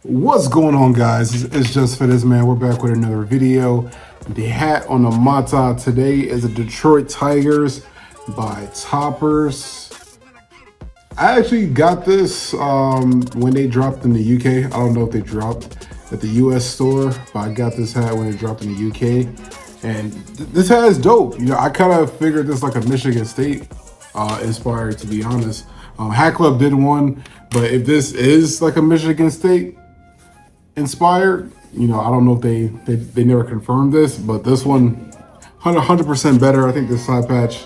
What's going on, guys? It's just for this man. We're back with another video. The hat on the Mata today is a Detroit Tigers by Toppers. I actually got this when they dropped in the UK. I don't know if they dropped at the US store, but I got this hat when it dropped in the UK. And this hat is dope. I kind of figured this like a Michigan State inspired, to be honest. Hatclub did one, but if this is like a Michigan State inspired, I don't know if they never confirmed this, but this one 100% better. I think this side patch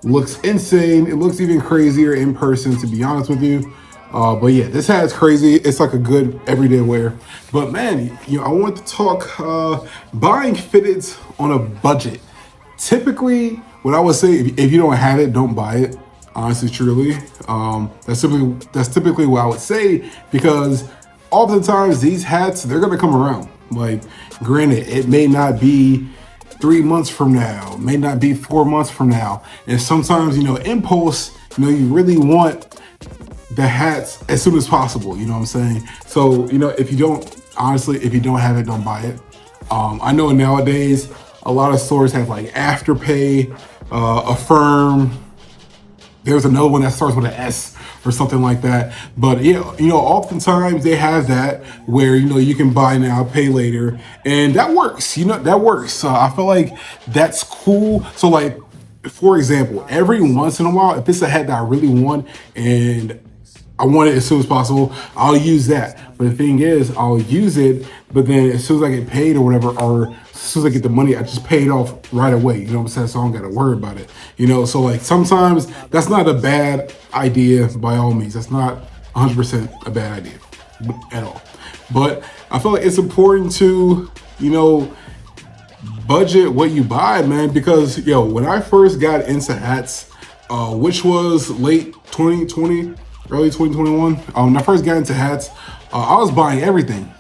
looks insane. It looks even crazier in person, to be honest with you. But yeah, this hat is crazy. It's like a good everyday wear. But man, I want to talk buying fitteds on a budget. Typically, what I would say, if you don't have it, don't buy it. Honestly, truly, that's typically what I would say, because oftentimes these hats, they're gonna come around. Like, granted, it may not be 3 months from now, may not be 4 months from now, and sometimes impulse, you really want the hats as soon as possible. You know what I'm saying? So if you don't have it, don't buy it. I know nowadays a lot of stores have like Afterpay, Affirm. There's another one that starts with an S or something like that. But yeah, oftentimes they have that where you can buy now, pay later, and that works. That works. I feel like that's cool. So like, for example, every once in a while, if it's a hat that I really want and I want it as soon as possible, I'll use that. But the thing is, I'll use it, but then as soon as I get paid or whatever, or as soon as I get the money, I just pay it off right away. You know what I'm saying? So I don't got to worry about it. So like sometimes that's not a bad idea by all means. That's not 100% a bad idea at all. But I feel like it's important to, budget what you buy, man, because when I first got into hats, which was late 2020, early 2021, when I first got into hats, I was buying everything.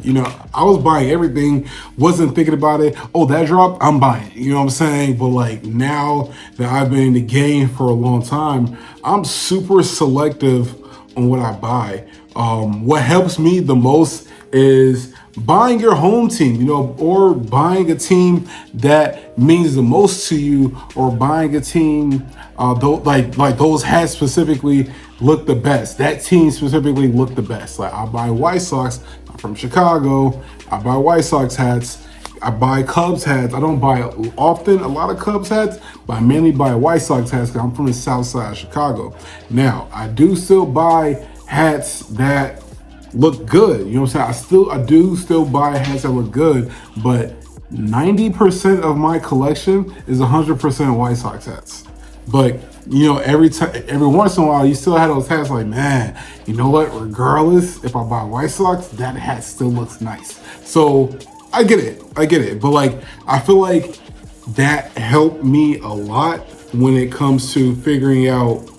I was buying everything, wasn't thinking about it. Oh, that dropped, I'm buying it. You know what I'm saying? But like now that I've been in the game for a long time, I'm super selective on what I buy. What helps me the most is buying your home team, or buying a team that means the most to you, or buying a team like those hats specifically look the best. That team specifically look the best. Like I buy White Sox. I'm from Chicago. I buy White Sox hats. I buy Cubs hats. I don't buy often a lot of Cubs hats, but I mainly buy White Sox hats because I'm from the South Side of Chicago. Now I do still buy hats that look good. You know what I'm saying? I do still buy hats that look good, but 90% of my collection is 100% White Sox hats. But every once in a while, you still have those hats like, man, you know what? Regardless, if I buy White Sox, that hat still looks nice. So I get it. But like, I feel like that helped me a lot when it comes to figuring out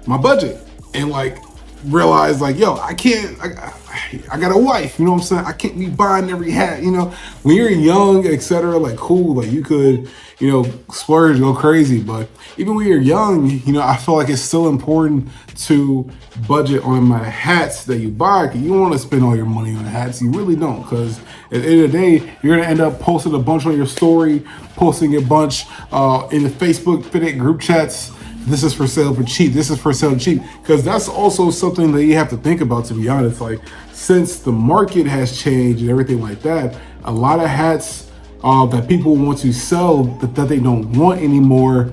my budget and like realize like, yo, I got a wife, you know what I'm saying? I can't be buying every hat, when you're young, etc. Like cool, like you could, splurge, go crazy. But even when you're young, I feel like it's still important to budget on my hats that you buy. Cause you don't want to spend all your money on hats. You really don't. Cause at the end of the day, you're gonna end up posting a bunch on your story, posting a bunch in the Facebook Fitted group chats. This is for sale for cheap. This is for sale cheap. Because that's also something that you have to think about, to be honest. Like, since the market has changed and everything like that, a lot of hats that people want to sell that they don't want anymore,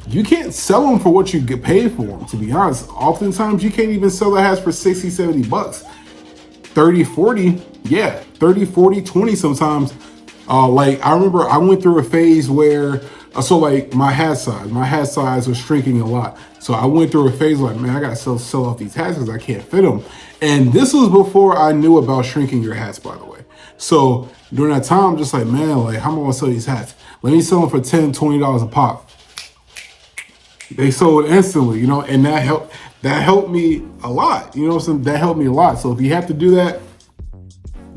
you can't sell them for what you get paid for them, to be honest. Oftentimes, you can't even sell the hats for 60, 70 bucks. 30, 40, yeah, 30, 40, 20 sometimes. Like, I remember I went through a phase where so like my hat size was shrinking a lot. So I went through a phase like, man, I gotta sell off these hats because I can't fit them. And this was before I knew about shrinking your hats, by the way. So during that time, I'm just like, man, like how am I gonna sell these hats? Let me sell them for $10, $20 a pop. They sold instantly, and that helped me a lot. You know what I'm saying? That helped me a lot. So if you have to do that,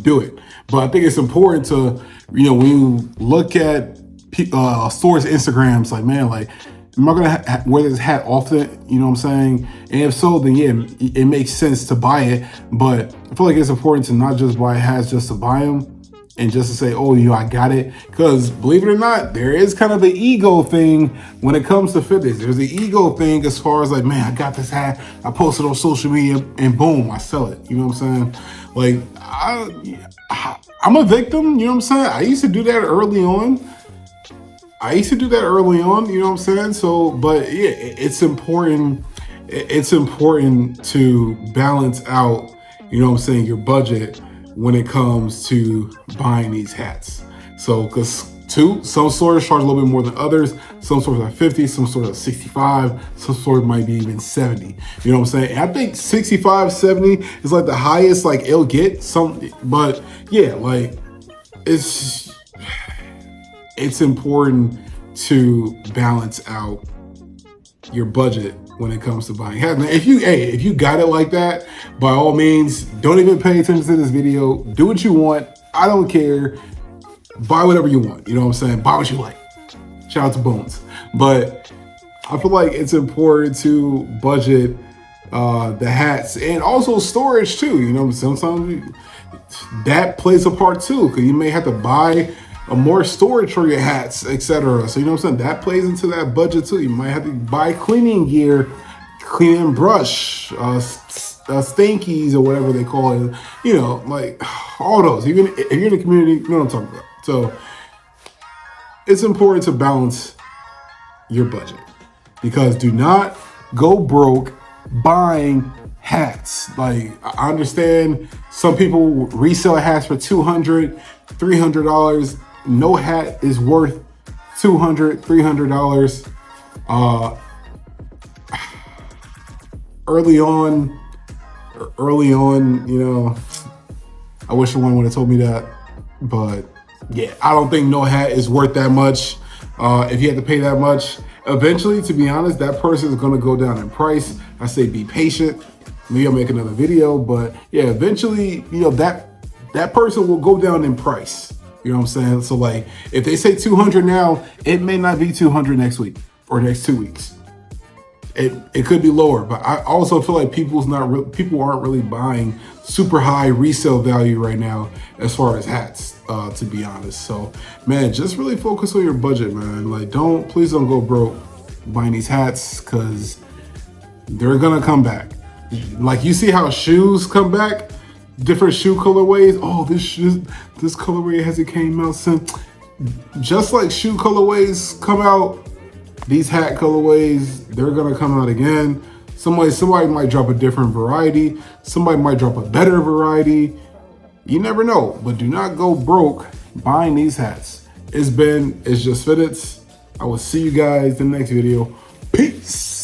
do it. But I think it's important to, when you look at stores' Instagrams, like, man, like Am I gonna wear this hat often? You know what I'm saying? And if so, then yeah, it makes sense to buy it. But I feel like it's important to not just buy hats just to buy them and just to say, oh, I got it. Because believe it or not, there is kind of the ego thing when it comes to fitness. There's the ego thing as far as like, man, I got this hat, I posted on social media, and boom, I sell it. You know what I'm saying? Like, I'm a victim. You know what I'm saying? I used to do that early on. You know what I'm saying? So, but yeah, it's important. It's important to balance out, you know what I'm saying, your budget when it comes to buying these hats. So, because some stores charge a little bit more than others. Some stores are 50, some stores are 65, some stores might be even 70. You know what I'm saying? And I think 65, 70 is like the highest like it'll get. But yeah, like it's important to balance out your budget when it comes to buying hats. Now, if you got it like that, by all means, don't even pay attention to this video. Do what you want. I don't care. Buy whatever you want. You know what I'm saying? Buy what you like. Shout out to Bones. But I feel like it's important to budget the hats and also storage too. You know, sometimes that plays a part too, because you may have to buy more storage for your hats, etc. So you know what I'm saying? That plays into that budget too. You might have to buy cleaning gear, cleaning brush, stankies or whatever they call it. You know, like all those. Even if you're in the community, you know what I'm talking about. So it's important to balance your budget, because do not go broke buying hats. Like, I understand some people resell hats for $200, $300. No hat is worth $200, $300. Early on, you know, I wish someone would have told me that, but yeah, I don't think no hat is worth that much. If you have to pay that much, eventually, to be honest, that person is going to go down in price. I say be patient. Maybe I'll make another video, but yeah, eventually, you know, that person will go down in price. You know what I'm saying? So like, if they say 200 now, it may not be 200 next week or next 2 weeks. It could be lower, but I also feel like people aren't really buying super high resale value right now as far as hats, to be honest. So man, just really focus on your budget, man. Like, please don't go broke buying these hats, because they're gonna come back. Like, you see how shoes come back, different shoe colorways. Oh, this colorway hasn't came out since. Just like shoe colorways come out, these hat colorways, they're gonna come out again. Somebody might drop a different variety. Somebody might drop a better variety. You never know, but do not go broke buying these hats. It's just Fitteds. I will see you guys in the next video. Peace.